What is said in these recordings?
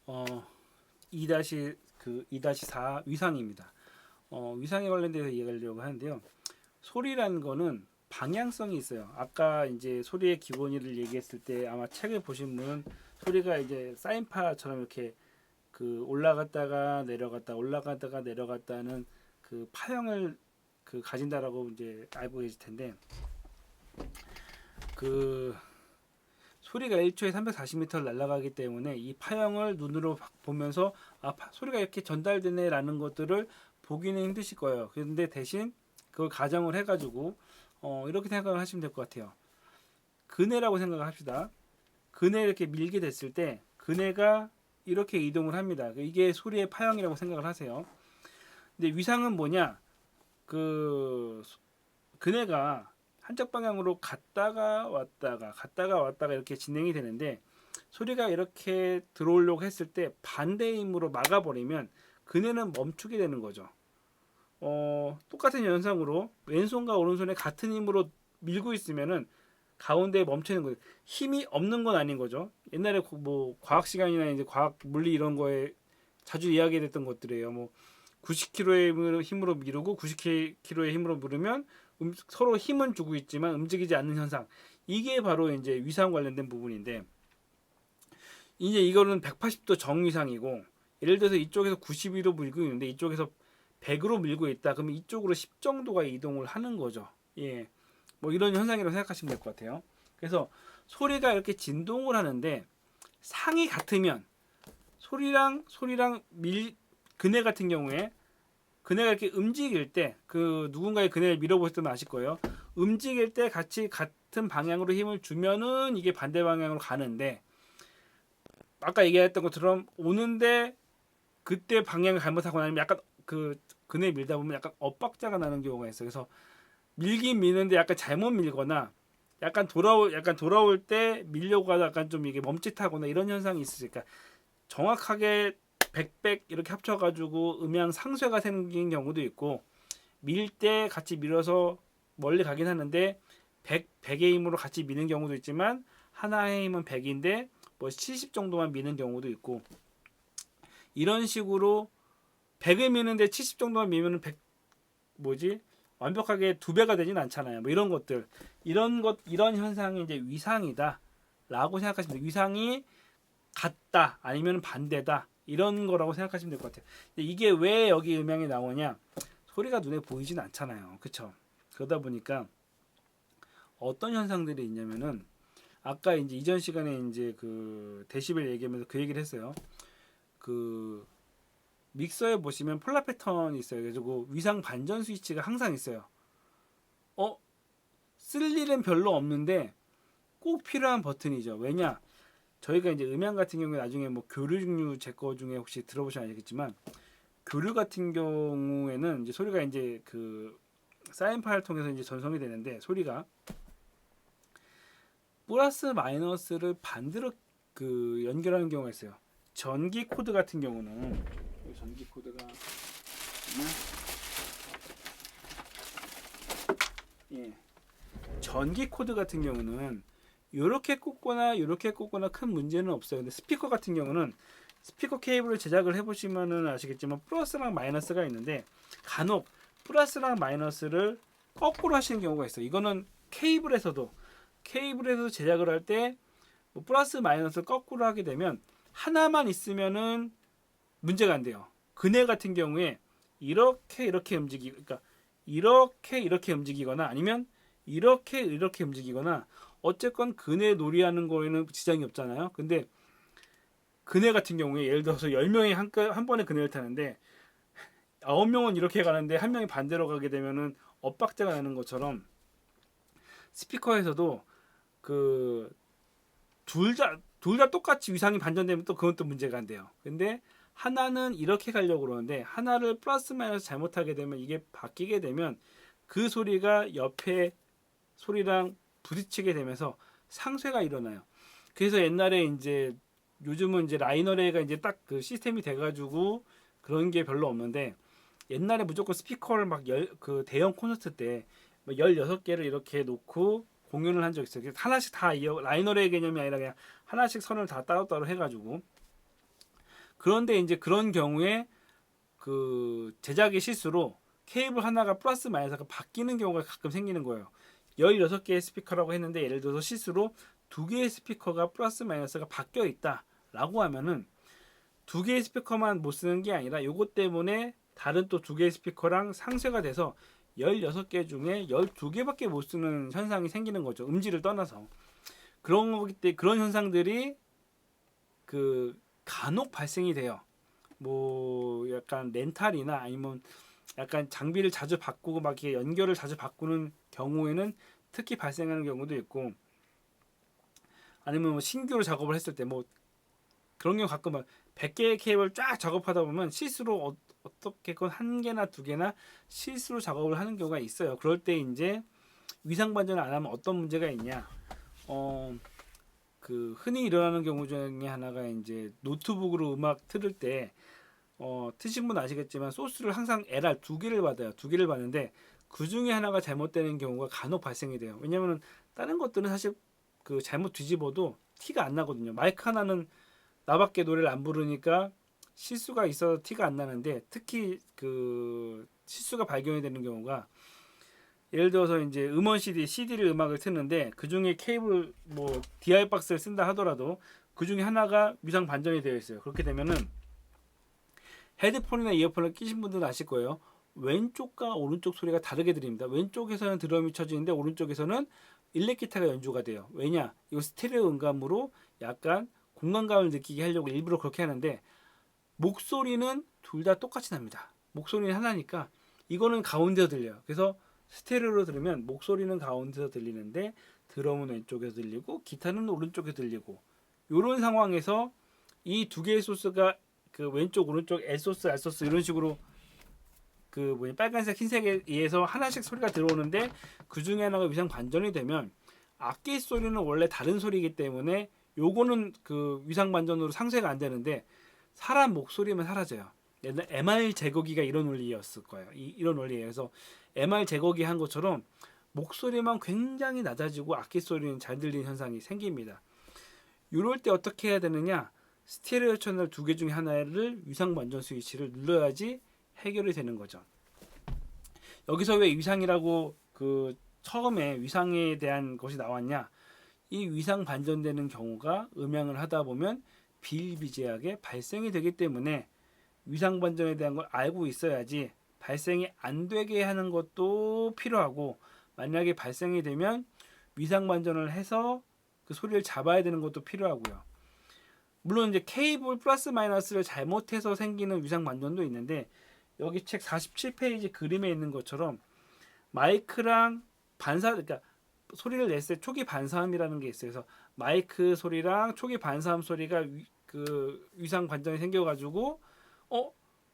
어, 2-4 위상입니다. 위상에 관련돼서 이야기하려고 하는데요. 소리라는 거는 방향성이 있어요. 아까 이제 소리의 기본이를 얘기했을 때 아마 책을 보신 분은 소리가 이제 사인파처럼 이렇게 그 올라갔다가 내려갔다 올라갔다가 내려갔다는 그 파형을 그 가진다라고 이제 알고 계실 텐데, 그 소리가 1초에 340m를 날아가기 때문에 이 파형을 눈으로 보면서 소리가 이렇게 전달되네라는 것들을 보기는 힘드실 거예요. 그런데 대신 그걸 가정을 해가지고 이렇게 생각을 하시면 될 것 같아요. 그네라고 생각을 합시다. 그네 이렇게 밀게 됐을 때 그네가 이렇게 이동을 합니다. 이게 소리의 파형이라고 생각을 하세요. 근데 위상은 뭐냐? 그 그네가 한쪽 방향으로 갔다가 왔다가 이렇게 진행이 되는데, 소리가 이렇게 들어오려고 했을 때 반대의 힘으로 막아버리면 그네는 멈추게 되는 거죠. 똑같은 현상으로 왼손과 오른손에 같은 힘으로 밀고 있으면은 가운데에 멈추는 거예요. 힘이 없는 건 아닌 거죠. 옛날에 뭐 과학 시간이나 이제 과학 물리 이런 거에 자주 이야기됐던 것들이에요. 뭐 90kg의 힘으로 미루고 90kg의 힘으로 물으면 서로 힘은 주고 있지만 움직이지 않는 현상. 이게 바로 이제 위상 관련된 부분인데, 이제 이거는 180도 정위상이고, 예를 들어서 이쪽에서 92도 밀고 있는데 이쪽에서 100으로 밀고 있다. 그러면 이쪽으로 10 정도가 이동을 하는 거죠. 예. 뭐 이런 현상이라고 생각하시면 될 것 같아요. 그래서 소리가 이렇게 진동을 하는데 상이 같으면 소리랑 그네 같은 경우에 그네가 이렇게 움직일 때, 그 누군가의 그네를 밀어보셨다면 아실 거예요. 움직일 때 같이 같은 방향으로 힘을 주면은 이게 반대 방향으로 가는데, 아까 얘기했던 것처럼 오는데 그때 방향을 잘못하고 나면 약간 그 그네 밀다 보면 약간 엇박자가 나는 경우가 있어요. 그래서 밀긴 미는데 약간 잘못 밀거나 약간 돌아올 때 밀려고 하다 약간 좀 이게 멈칫하거나 이런 현상이 있으니까, 정확하게 100 이렇게 합쳐가지고 음향 상쇄가 생긴 경우도 있고, 밀 때 같이 밀어서 멀리 가긴 하는데 100의 힘으로 같이 미는 경우도 있지만 하나의 힘은 100인데 뭐 70 정도만 미는 경우도 있고, 이런 식으로 100을 미는데 70 정도만 미면은 100 뭐지? 완벽하게 두 배가 되진 않잖아요. 뭐 이런 것들, 이런 현상이 이제 위상이다라고 생각하시면 돼요. 위상이 같다 아니면 반대다 이런 거라고 생각하시면 될 것 같아요. 이게 왜 여기 음향이 나오냐? 소리가 눈에 보이진 않잖아요. 그쵸? 그러다 보니까 어떤 현상들이 있냐면은, 아까 이제 이전 시간에 이제 그 데시벨 얘기하면서 그 얘기를 했어요. 그 믹서에 보시면 폴라 패턴이 있어요. 그래서 위상 반전 스위치가 항상 있어요. 어, 쓸 일은 별로 없는데 꼭 필요한 버튼이죠. 왜냐? 저희가 이제 음향 같은 경우에 나중에 뭐 교류 중류 제 거 중에 혹시 들어보시면 알겠지만, 교류 같은 경우에는 이제 소리가 이제 그 사인 파일 통해서 이제 전송이 되는데, 소리가 플러스 마이너스를 반대로 그 연결하는 경우가 있어요. 전기 코드 같은 경우는, 전기 코드가 예. 전기 코드 같은 경우는 이렇게 꽂거나 큰 문제는 없어요. 근데 스피커 같은 경우는 스피커 케이블을 제작을 해보시면은 아시겠지만 플러스랑 마이너스가 있는데, 간혹 플러스랑 마이너스를 거꾸로 하시는 경우가 있어요. 이거는 케이블에서 제작을 할 때 뭐 플러스 마이너스 거꾸로 하게 되면 하나만 있으면은 문제가 안 돼요. 그네 같은 경우에 이렇게 그러니까 이렇게 움직이거나 아니면 이렇게 움직이거나, 어쨌건 그네 놀이하는 거에는 지장이 없잖아요. 근데 그네 같은 경우에 예를 들어서 10명이 한 번에 그네를 타는데 9명은 이렇게 가는데 한 명이 반대로 가게 되면은 엇박자가 나는 것처럼, 스피커에서도 그 둘 다 똑같이 위상이 반전되면 또 그건 또 문제가 안 돼요. 근데 하나는 이렇게 가려고 그러는데 하나를 플러스 마이너스 잘못하게 되면, 이게 바뀌게 되면 그 소리가 옆에 소리랑 부딪히게 되면서 상쇄가 일어나요. 그래서 옛날에 이제, 요즘은 이제 라이너레가 이제 딱 그 시스템이 돼가지고 그런 게 별로 없는데, 옛날에 무조건 스피커를 막 그 대형 콘서트 때 16개를 이렇게 놓고 공연을 한 적 있어요. 하나씩 다 라이너레 개념이 아니라 그냥 하나씩 선을 다 따로따로 해가지고 그런데 이제 그런 경우에 그 제작의 실수로 케이블 하나가 플러스 마이너스가 바뀌는 경우가 가끔 생기는 거예요. 16개의 스피커라고 했는데 예를 들어서 실수로 2개의 스피커가 플러스 마이너스가 바뀌어 있다라고 하면은 2개의 스피커만 못 쓰는 게 아니라 요것 때문에 다른 또 2개의 스피커랑 상쇄가 돼서 16개 중에 12개밖에 못 쓰는 현상이 생기는 거죠. 음질을 떠나서. 그런 거기 때문에 그런 현상들이 그 간혹 발생이 돼요. 뭐 약간 렌탈이나 아니면 약간 장비를 자주 바꾸고 막 이렇게 연결을 자주 바꾸는 경우에는 특히 발생하는 경우도 있고, 아니면 뭐 신규로 작업을 했을 때 뭐 그런 경우 가끔 막 100개의 케이블 쫙 작업하다 보면 실수로 어떻게건 한 개나 두 개나 실수로 작업을 하는 경우가 있어요. 그럴 때 이제 위상 반전을 안 하면 어떤 문제가 있냐? 그 흔히 일어나는 경우 중에 하나가 이제 노트북으로 음악 틀을 때 트신 분 아시겠지만 소스를 항상 LR 2개를 받아요. 2개를 받는데 그 중에 하나가 잘못되는 경우가 간혹 발생이 돼요. 왜냐면은 다른 것들은 사실 그 잘못 뒤집어도 티가 안 나거든요. 마이크 하나는 나밖에 노래를 안 부르니까 실수가 있어서 티가 안 나는데, 특히 그 실수가 발견이 되는 경우가 예를 들어서 이제 음원 CD를 음악을 트는데 그 중에 케이블 뭐 DI 박스를 쓴다 하더라도 그 중에 하나가 위상 반전이 되어 있어요. 그렇게 되면은 헤드폰이나 이어폰을 끼신 분들은 아실 거예요. 왼쪽과 오른쪽 소리가 다르게 들립니다. 왼쪽에서는 드럼이 쳐지는데 오른쪽에서는 일렉 기타가 연주가 돼요. 왜냐? 이거 스테레오 음감으로 약간 공간감을 느끼게 하려고 일부러 그렇게 하는데, 목소리는 둘 다 똑같이 납니다. 목소리는 하나니까 이거는 가운데서 들려요. 그래서 스테레오로 들으면 목소리는 가운데서 들리는데 드럼은 왼쪽에서 들리고 기타는 오른쪽에 들리고, 이런 상황에서 이 두 개의 소스가 그 왼쪽 오른쪽 L 소스 R 소스 이런 식으로 그 뭐냐 빨간색 흰색에 의해서 하나씩 소리가 들어오는데 그 중에 하나가 위상 반전이 되면 악기 소리는 원래 다른 소리이기 때문에 요거는 그 위상 반전으로 상쇄가 안 되는데 사람 목소리만 사라져요. 옛날 MR 제거기가 이런 원리였을 거예요. 이런 원리예요. 그래서 MR 제거기 한 것처럼 목소리만 굉장히 낮아지고 악기 소리는 잘 들리는 현상이 생깁니다. 이럴 때 어떻게 해야 되느냐? 스테레오 채널 2개 중에 하나를 위상 반전 스위치를 눌러야지 해결이 되는 거죠. 여기서 왜 위상이라고 그 처음에 위상에 대한 것이 나왔냐? 이 위상 반전되는 경우가 음향을 하다 보면 비일비재하게 발생이 되기 때문에 위상 반전에 대한 걸 알고 있어야지 발생이 안 되게 하는 것도 필요하고, 만약에 발생이 되면 위상 반전을 해서 그 소리를 잡아야 되는 것도 필요하고요. 물론 이제 케이블 플러스 마이너스를 잘못해서 생기는 위상 반전도 있는데, 여기 책 47페이지 그림에 있는 것처럼 마이크랑 그러니까 소리를 냈을 때 초기 반사음이라는 게 있어요. 그래서 마이크 소리랑 초기 반사음 소리가 그 위상 반전이 생겨가지고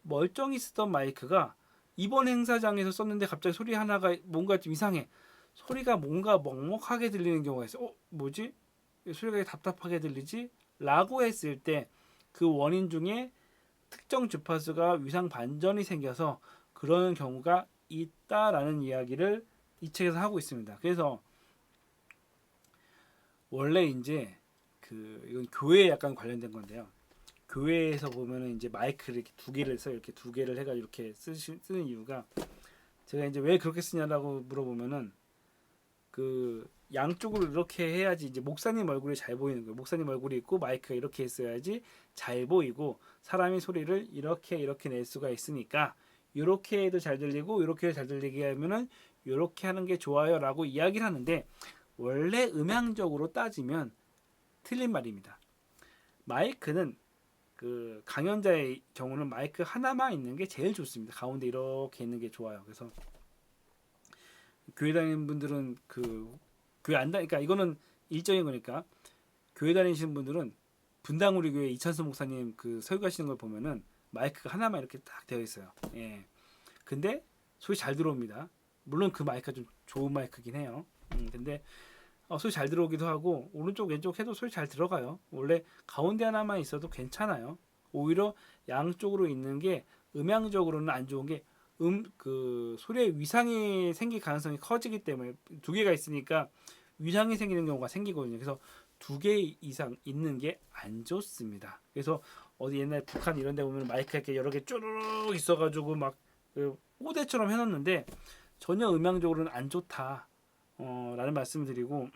멀쩡히 쓰던 마이크가 이번 행사장에서 썼는데 갑자기 소리 하나가 뭔가 좀 이상해. 소리가 뭔가 먹먹하게 들리는 경우가 있어요. 뭐지? 소리가 답답하게 들리지? 라고 했을 때 그 원인 중에 특정 주파수가 위상 반전이 생겨서 그런 경우가 있다라는 이야기를 이 책에서 하고 있습니다. 그래서 원래 이제 이건 교회에 약간 관련된 건데요. 교회에서 보면은 이제 마이크를 이렇게 2개를 써 이렇게 2개를 해가 이렇게 쓰는 이유가, 제가 이제 왜 그렇게 쓰냐라고 물어보면은 그 양쪽으로 이렇게 해야지 이제 목사님 얼굴이 잘 보이는 거예요. 목사님 얼굴이 있고 마이크가 이렇게 있어야지 잘 보이고 사람이 소리를 이렇게 낼 수가 있으니까 이렇게 해도 잘 들리고 이렇게 잘 들리게 하면은 이렇게 하는 게 좋아요라고 이야기를 하는데, 원래 음향적으로 따지면 틀린 말입니다. 마이크는 그 강연자의 경우는 마이크 하나만 있는 게 제일 좋습니다. 가운데 이렇게 있는 게 좋아요. 그래서 교회 다니는 분들은 교회 안 다니까 이거는 일적인 거니까, 교회 다니시는 분들은 분당우리 교회 이찬수 목사님 그 설교하시는 걸 보면은 마이크가 하나만 이렇게 딱 되어 있어요. 예. 근데 소리 잘 들어옵니다. 물론 그 마이크가 좀 좋은 마이크긴 해요. 근데 소리 잘 들어오기도 하고 오른쪽 왼쪽 해도 소리 잘 들어가요. 원래 가운데 하나만 있어도 괜찮아요. 오히려 양쪽으로 있는 게 음향적으로는 안 좋은 게 그 소리에 위상이 생길 가능성이 커지기 때문에 2개가 있으니까 위상이 생기는 경우가 생기거든요. 그래서 두 개 이상 있는 게 안 좋습니다. 그래서 어디 옛날 북한 이런 데 보면 마이크가 이렇게 여러 개 쭈르륵 있어가지고 막그 꼬대처럼 해놨는데 전혀 음향적으로는 안 좋다. 라는 말씀을 드리고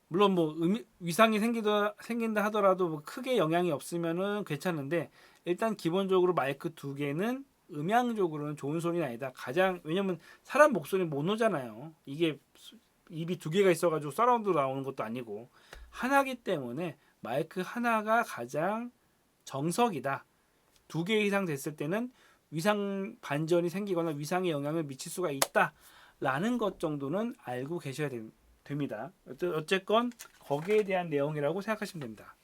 물론 뭐 위상이 생긴다 하더라도 뭐 크게 영향이 없으면은 괜찮은데 일단 기본적으로 마이크 두 개는 음향적으로는 좋은 소리는 아니다. 가장 왜냐면 사람 목소리 모노잖아요. 이게 입이 두 개가 있어가지고 서라운드 나오는 것도 아니고 하나기 때문에 마이크 하나가 가장 정석이다. 두 개 이상 됐을 때는 위상 반전이 생기거나 위상에 영향을 미칠 수가 있다라는 것 정도는 알고 계셔야 됩니다. 어쨌건 거기에 대한 내용이라고 생각하시면 됩니다.